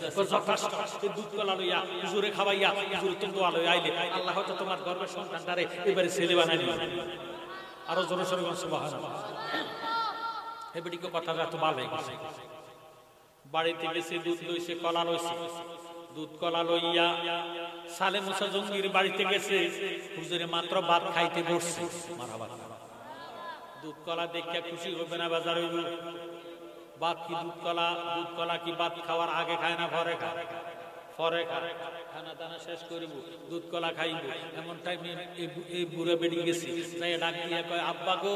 দুধ কলা লইয়া হুজুরে খাওয়াইয়া হুজুরে তুমি দোয়া লইয়া আইলে আল্লাহ হয়তো তোমার গর্বের সন্তানটারে এবারে ছেলে বানাই দিবে। আরো জোরে সোরে সুবহানাল্লাহ। এই বেটিকে কথাটা তো ভালো হয়ে গেছে, বাড়িতে গেছে দুধ লইছে, কলা লইছে, দুধ কলা লইয়া সালে মুসা জঙ্গির বাড়িতে গেছে, হুজুরে মাত্র ভাত খাইতে বসছে, মারহাবা। দুধ কলা দেখে খুশি হবে না বাজার হইব, ভাত কি দুধ কলা কি ভাত খাওয়ার আগে খায় না পরে খায়? পরে খায়, খানা দানা শেষ করিব দুধ কলা খাইব। এমন টাইমে এই বুড়ে বেরিয়ে গেছি, তাই ডাক দিয়ে কয়, আব্বা গো,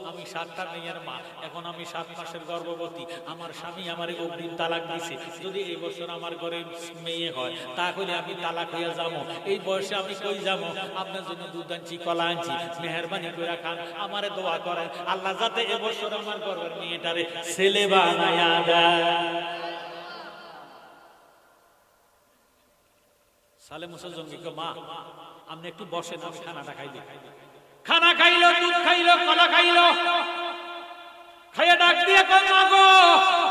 আমি 7টা মেয়ের মা, এখন আমি 7 মাসের গর্ভবতী, আমার স্বামী আমারে অগ্রিম তালাক দিছে, যদি এই বছর আমার ঘরে মেয়ে হয় তাহলে আমি তালাক হইয়া যাবো, এই বয়সে আমি কই যাবো? আপনার জন্য দুধ আনছি, কলা আনছি, মেহেরবানি করে খান, আমারে দোয়া করেন আল্লাহ যাতে এবছর আমার গর্বের মেয়েটারে ছেলে বানায়া দেয়। সালে মুসা জঙ্গি কো, মা আপনি একটু বসেন, আমি খানাটা খাই দিই। খানা খাইলো, দুধ খাইলো, কলা খাইলো, খাইয়া ডাক দিয়ে কই, মা গো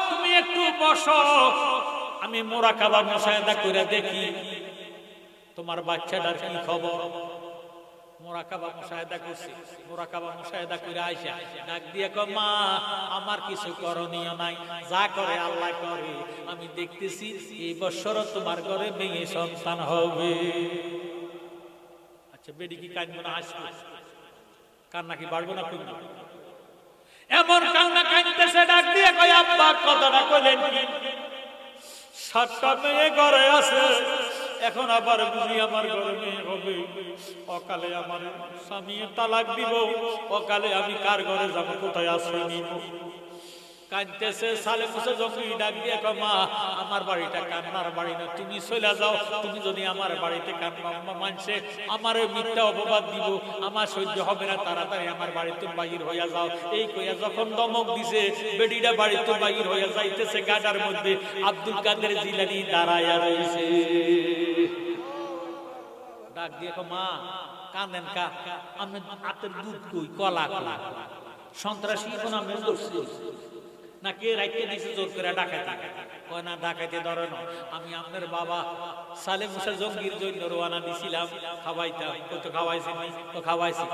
তুমি একটু বসো, আমি মুরাকাবা মুশাহাদা করে দেখি তোমার বাচ্চাটার কি খবর। মুরাকাবা মুশাহাদা করছি, মুরাকাবা মুশাহাদা করে আইসা ডাক দিয়ে কই, মা আমার কিছু করণীয় নাই, যা করে আল্লাহ করে, আমি দেখতেছি এই বছর তোমার ঘরে মেয়ে সন্তান হবে। আচ্ছা বেডি কি কাঁদবো না হাসবো? কান্না কি বাড়বো না কমবো? এমন কান্না কাঁদতেছে, ডাক দিয়ে কই, আব্বা কথাটা কইলেন কি? 7টা মেয়ে ঘরে আছে, এখন আবার বুঝি আমার ঘরে মেয়ে হবে, অকালে আমার স্বামী তালাক দিব, অকালে আমি কার ঘরে যাবো, কোথায় আশ্রয় নিব? কাঁদতেছে সালে মুসা জঙ্গি ডাক দিয়ে কয়, মা আমার বাড়িটা কান্নার বাড়ি না, তুমি চলে যাও, তুমি যদি আমার বাড়িতে কান্না মানছে আমার মিথ্যা অপবাদ দিব, আমার সহ্য হবে না, তাড়াতাড়ি আমার বাড়িতে বাহির হইয়া যাও। এই কইয়া যখন দমক দিছে, বেডিটা বাড়িতে বাহির হইয়া যাইতেছে, গাটার মধ্যে আব্দুল কাদের জিলানী দাঁড়াইয়া রয়েছে। ডাক দিয়ে কয়, মা কাঁদেন কা? আমি হাতের দুধ কই, কলা কলা, সন্ত্রাসী কোন আমি ধরছি না, কে রাইতে দিছে জোর করে ডাকাইতে? কয় না ডাকাইতে ধরে না, আমি আপনার বাবা সালে মুসা জঙ্গির জন্য রওনা দিছিলাম, খাওয়াইতাম, কত খাওয়াইছি তো খাওয়াইছি,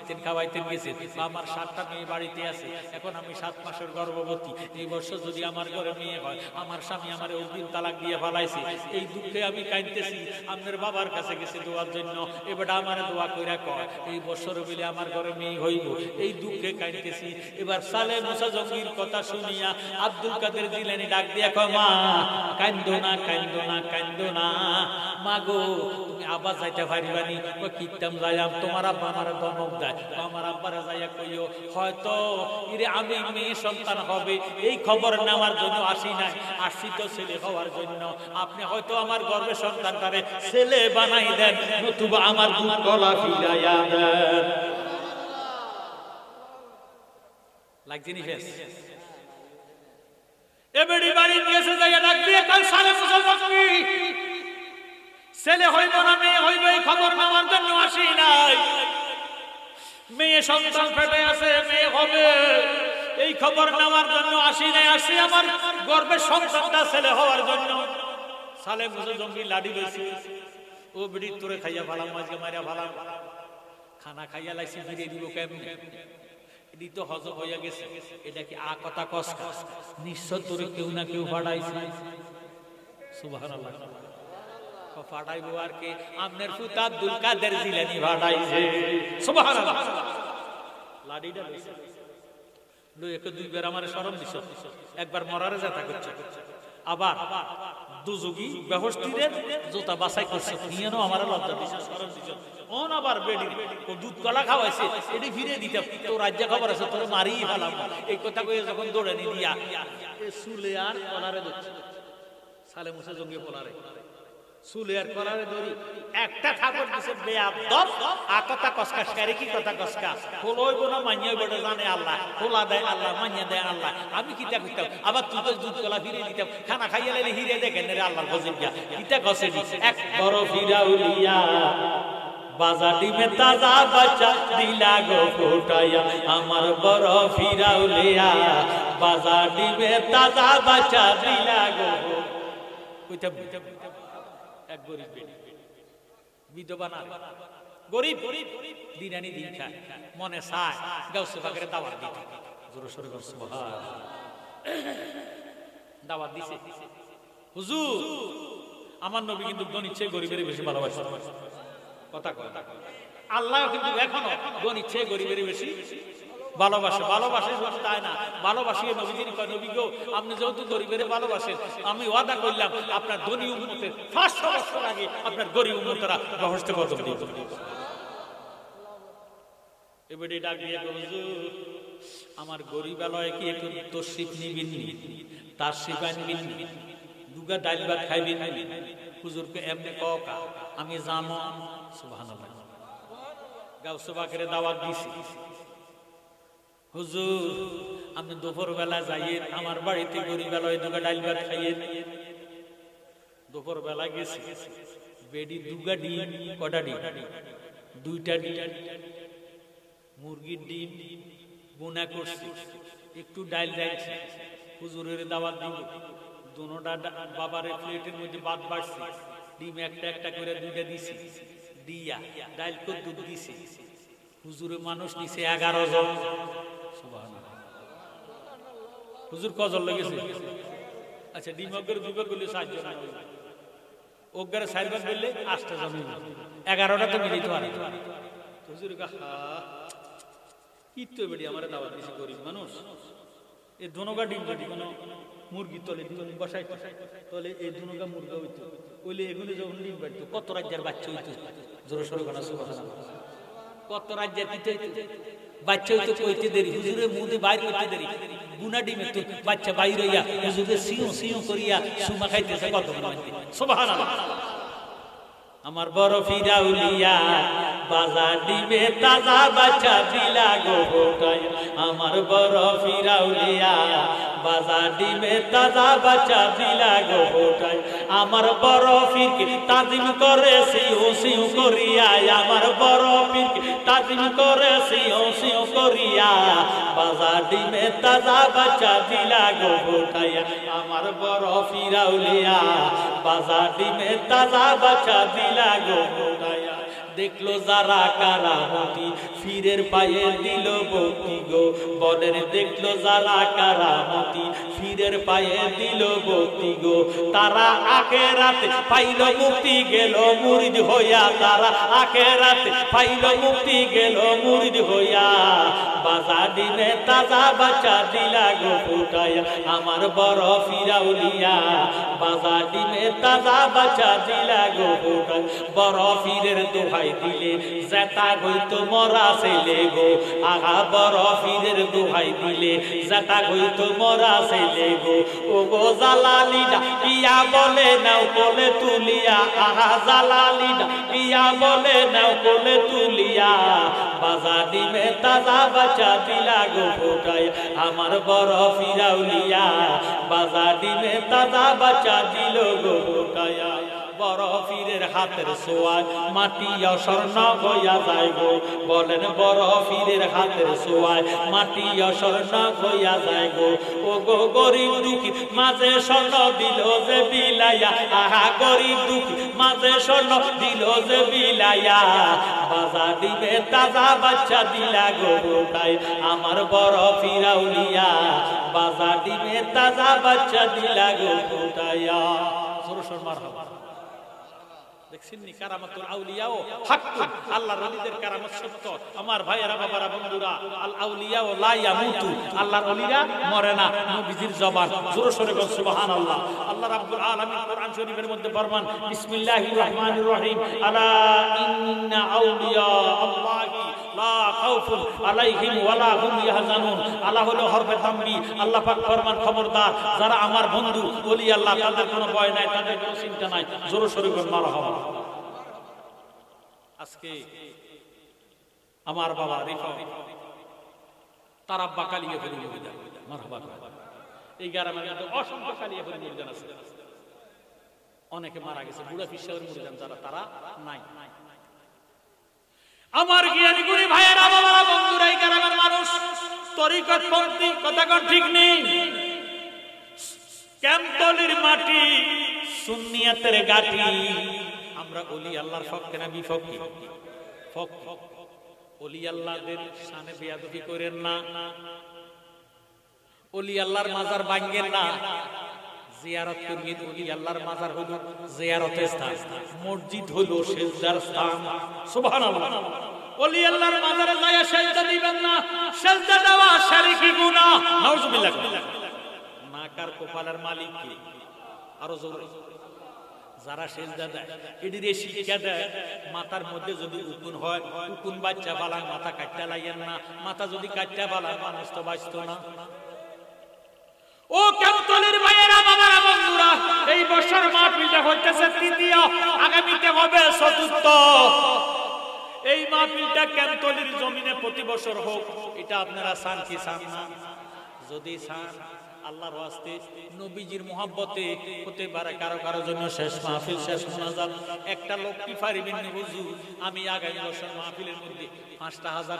তিন খাওয়াইতেন গেছে, আমার 7টা মেয়ে বাড়িতে আছে, এখন আমি 7 মাসের গর্ভবতী, এই বছর যদি আমার ঘরে মেয়ে হয়, আমার স্বামী আমার অগ্রিম তালাক দিয়ে ফেলাইছে, এই দুঃখে আমি কাঁদতেছি, আপনার বাবার কাছে গেছে দোয়ার জন্য, এবার আমার দোয়া কইরা কয় এই বছর বলে আমার ঘরে মেয়ে হইব, এই দুঃখে কাঁদতেছি। এবার সালে মুসা জঙ্গির কথা শুনিয়া আব্দুল কাদের জিলানী ডাক দিয়া কয়, মা কান্দো না, কান্দো না, কান্দো না, মা গো তুমি আবার যাইতে পারিবানি? কিতাম যাইয়াম, তোমার আব্বা আমার ধমক দেয়, আমার আব্বারে যাইয়া কইও হয়তো ইরে আমি মেয়ে সন্তান হবে এই খবর নেওয়ার জন্য আসি নাই, আসি তো ছেলে হওয়ার জন্য, আপনি হয়তো আমার গর্ভে সন্তানটারে ছেলে বানাই দেন, নতুবা আমার দুধ গলা ফিরাইয়া দেন। লাগছে নি ফেস? এবারে বাড়ি গেছে, যাইয়া ডাক দিয়ে কাল সালে মুসা জঙ্গি, ছেলে হইব না মেয়ে হইব এই খবর নেওয়ার জন্য আসি নাই, মেয়ে সন্তান পেটে আছে, মেয়ে হবে এই খবর নেওয়ার জন্য আসি নাই, আসি আমার গর্ভের সন্তানটা ছেলে হওয়ার জন্য। সালে মুসা জঙ্গি লাডি লইছে, ও বিড়ি তোরে খাইয়া ভালাম, মাঝে মারিয়া ভালাম, খানা খাইয়া লাইছি, ফিরিয়ে দিব কেমন? এটি তো হজম হইয়া গেছে, এটা কি আ কথা কষ্ট? নিশ্চয় তোরে কেউ না কেউ ফাটাইছে। সুবহানাল্লাহ। ফাটাইবো আর কে? আপনার ফুতা আব্দুল কাদের জিলানী ফাটাইছে। সুবহানাল্লাহ। লাডিটা লইছে, লই একে 2 বার আমারে শরম দিছ, একবার মরারে যেতা করছে, আবার দুজুগি ব্যবস্থিতের জোতা বাছাই করছে, নিয়েনো আমারে লজ্জা দিছে, শরম দিছ। ওন আবার বেডি ও দুধ কলা খাওয়াইছে, এটি ফিরে দিতে, তো রাজ্য খবর আছে তোর মারি ফেলাম, এই কথা কইয়া যখন দৌড়ে নি দিয়া এ সুলে আর কলারে দিচ্ছে, সালে মুসা জঙ্গি কলারে সুলের করারে ধরি একটা খাবার দিছে বেয়াদব আকতা কসকা শারি কি কথা কসকা হলইব না মাইয়া বড় জানে আল্লাহ খোলা দেয় আল্লাহ মাইয়া দেয় আল্লাহ আমি কিটা কইতাম আবার তুই তো দুধ কলা ফিরে দিতাম খানা খাইয়া লাইলে হিরে দেখেন রে আল্লাহর গজব দিয়া কিটা গছেনি এক বড় ফিরাউলিয়া বাজার ডিমে তাজা বাচ্চা দিলা গো ফুটাইয়া আমার বড় ফিরাউলিয়া বাজার ডিমে তাজা বাচ্চা দিলা গো কইতাম এক গরিব বিধবা না গরিব দিন আনি দিন খায় মনে চায় গাউসে পাকের দাওয়াত দিতে জোরে সোরে গো সুবহান দাওয়াত দিছে হুজুর আমার নবী কিন্তু গণিত চেয়ে গরিবের বেশি ভালোবাসে কথা কয় আল্লাহ কিন্তু এখনো গণিত চেয়ে গরিবের বেশি ভালোবাসে ভালোবাসে শুধু তাই না ভালোবাসিয়ে নবীজির কয় নবী গো আপনি যেহেতু গরিবের ভালোবাসেন আমি ওয়াদা করলাম আপনার ধনী উম্মতের 500 বছর আগে আপনার গরিব উম্মতরা রহস্য কদম দিবে এবারে ডাক দিয়ে হুজুর আমার গরিবালয়ে কি একটু তশরিফ নিবেন তার শিবান বিন দুগা ডাল ভাত খাইবেন হুজুরকে এমনি কওকা আমি জানো সুবহানাল্লাহ গাউসে পাকের দাওয়াত দিছি হুজুর আপনি দুপুর বেলা যাইয়েন আমার বাড়িতে গরিবালয়ে দুগা ডাল ভাত খাইয়েন দুপুর বেলা গেছি বেডি দুগা ডিম কটা ডিম দুইটা ডিম মুরগির ডিম বোনা করছি একটু ডাল রাখছি হুজুরের দাওয়াত দিব দুনোটা বাবারে প্লেটের মধ্যে ভাত বাড়ছি ডিম একটা একটা করে দুইটা দিছি দিয়া ডাল কো দুধ দিছি হুজুরে মানুষ নিছে 11 জন সুবহানাল্লাহ হুজুর কজন লেগেছে আচ্ছা ডিম অগর দুগা করলে 7 জন ওগরে 4 বার বললে 8 জন 11টা তো মিলিত আর হুজুর কা কি তো বেডি আমারে দাওয়াত দিছে গরিব মানুষ এই দুনোগা ডিম যদি কোনো মুরগি তলে বসাই তলে এই দুনোগা মুরগা হইতো ওইলে এগুলো যখন ডিম বাড়তো কত রাজ্যের বাচ্চা হইতো জোরে সোরে গানা সুবহানাল্লাহ কত রাজ্যের দিতে বাচ্চা হইতো কইতে দেরি হুজুরে মুদে বাইর করতে দেরি বুনা ডিমে তো বাচ্চা বাইর হইয়া হুজুরে সিও সিও করিয়া সুমা খাইতেছে কত সুবহানাল্লাহ আমার বড় ফিরাউলিয়া বাজার ডিমে তাজা বাচ্চা দিলা গো ফুটাইয়া আমার বড় ফিরাউলিয়া বাজার ডিমে তাজা বাচ্চা দিলা গো ফুটাইয়া আমার বড় ফিরকে তাজিম করে সিও সিও করিয়া আমার বড় ফিরকে তাজিম করে সিও সিও করিয়া বাজার ডিমে তাজা বাচ্চা দিলা গো ফুটাইয়া আমার বড় ফিরাউলিয়া বাজার ডিমে তাজা বাচ্চা দিলা গো ফুটাইয়া দেখলো যারা কারামতি ফিরের পায়ে দিল বতি গো বনের দেখলো যারা কারামতি ফিরের পায়ে দিল বতি গো তারা আখেরাতে পাইল মুক্তি গেল মুরিদ হইয়া তারা আখেরাতে পাইল মুক্তি গেল মুরিদ হইয়া বাজার ডিমে তাজা বাচ্চা দিলা গো ফুটাইয়া আমার বড় ফিরাউলিয়া বাজার ডিমে তাজা বাচ্চা দিলা গো ফুটাইয়া বড় ফিরের দোহাই দিলে জেতা হইতো মরা ছেলে গো আগা বড় ফিরের দোহাই দিলে জেতা হইতো মরা ছেলে গো ও গো জালালিডা ইয়া বলে নাও কোলে তুলিয়া আগা জালালিডা ইয়া বলে নাও কোলে তুলিয়া বাজার ডিমে তাজা বাচ্চা দিলা গো ফুটাইয়া আমার বড় ফিরাউলিয়া বাজার ডিমে তাজা বাচ্চা দিল গো ফুটাইয়া বড় ফিরের হাতের সোয়ায় মাটি স্বর্ণ হইয়া যায় গো বলেন বড় ফিরের হাতের সোয়ায় মাটি স্বর্ণ হইয়া যায় গো ও গো গরিব দুঃখী মাঝে স্বর্ণ দিল যে বিলাইয়া আহা গরিব দুঃখী মাঝে স্বর্ণ দিল যে বিলাইয়া বাজার ডিমে তাজা বাচ্চা দিলা গো ফুটাই আমার বড় ফিরাউলিয়া বাজার ডিমে তাজা বাচ্চা দিলা গো ফুটাইয়া সরসর মারহাবা দেখছেন নি কারামাতুল আউলিয়াও হাক্কুন আল্লাহর ওলিদের কারামত সত্য আমার ভাইয়েরা বাবারা বন্ধুরা আল আউলিয়াও লা ইয়ামুতু আল্লাহর ওলিরা মরে না নবীজির জবান জোরে সোরে বল সুবহানাল্লাহ আল্লাহ রাব্বুল আলামিন কোরআন শরীফের মধ্যে ফরমান বিসমিল্লাহির রহমানির রহিম আলা ইন্না আউলিয়া আল্লাহি লা খাউফুন আলাইহিম ওয়ালা হুম ইয়াহজানুন। আল্লাহ হলো হরফে তামবি, আল্লাহ পাক ফরমান খবরদার যারা আমার বন্ধু ওলি আল্লাহ তাদের কোনো ভয় নাই, তাদের কোনো চিন্তা নাই। জোরে সোরে বল মারহাবা। আজকে আমার বাবা রিফা তার আব্বা কালিয়া ফেরি মুরিদান, মারহাবা। এই গ্রামের মধ্যে অসংখ্য কালিয়া ফেরি মুরিদান আছে, অনেকে মারা গেছে। বুড়া পিসাবের মুরিদান যারা তারা নাই। আমার জ্ঞানী গুণী ভাইয়েরা, বাবারা, বন্ধুরা, এই গ্রামের মানুষ তরিকত পন্থী, কথা কোন ঠিক নেই। ক্যাম্পতলির মাটি, সুন্নিয়াতের গাটি। আমরা ওলি আল্লাহর পক্ষে না বিপক্ষে? ওলি আল্লাহদের শানে বেয়াদবি করেন না, ওলি আল্লাহর মাজার ভাঙেন না, জিয়ারত করিয়ে। ওলি আল্লাহর মাজার হলো জিয়ারতের স্থান, মসজিদ হলো সিজদার স্থান। সুবহানাল্লাহ। ওলি আল্লাহর মাজারে যায় সিজদা দিবেন না, সিজদা দেওয়া শিরকি গুনাহ। নাউজুবিল্লাহ। নাকার কপালের মালিক কে? আরো জোরে। যারা সিজদা দেয় এদিকে শিক্ষা দেয়, মাথার মধ্যে যদি উকুন হয়, উকুন বাচ্চা বালান, মাথা কাটতে লাইয়েন না। মাথা যদি কাটতে বালান, মানুষ তো বাঁচতো না। ও ক্যাম্পতলির ভাইয়েরা, বাবারা, বন্ধুরা, এই বছর মাহফিলটা হইতেছে তৃতীয়, আগামীতে হবে চতুর্থ। এই মাহফিলটা ক্যাম্পতলির জমিনে প্রতি বছর হোক, এটা আপনারা চান কি চান না? যদি চান, আল্লাহর ওয়াস্তে নবীজির মুহাব্বতে হতে পারে কারো কারো জন্য শেষ মাহফিল, শেষ মোনাজাত। একটা লোক কি পারিবেন হুজুর, আমি আগামী বছর মাহফিলের মধ্যে ৫,০০০